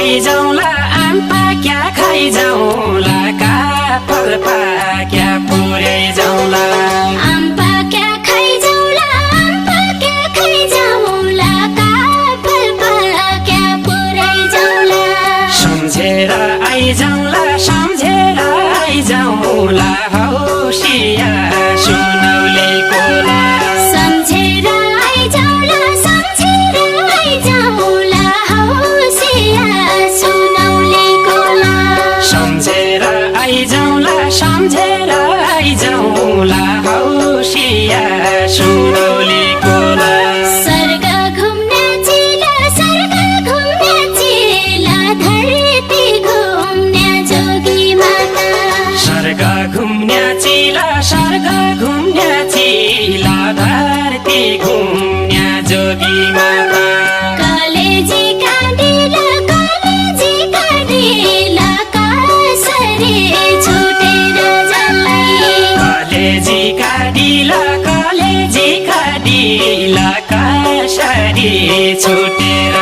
खाइजाउँला आम पाक्या खाइजाउँला काफल पाक्या पुर्याइजाउँला आम पाक्या खाइजाउँला आम पाक्या खाइजाउँला काफल पाक्या पुर्याइजाउँला सम्झेर आइजाउँला सम्झेर आइजाउँला हौसिया सुनौले कोला सम्झेर आइजाउँला सम्झेर आइजाउँला हौसिया सुनौले कोला सम्झेर आइजाउँला सम्झेर आइजाउँला हौसिया सुनौले कोला स्वर्ग घुम्ने चिला धरती घुम्ने जोगी माता स्वर्ग घुम्ने चिला धरती घुम्ने जोगी माता कलेजी काँडिला कसरी छुटेर जल्लाई कलेजी काँडिला कसरी छुटेर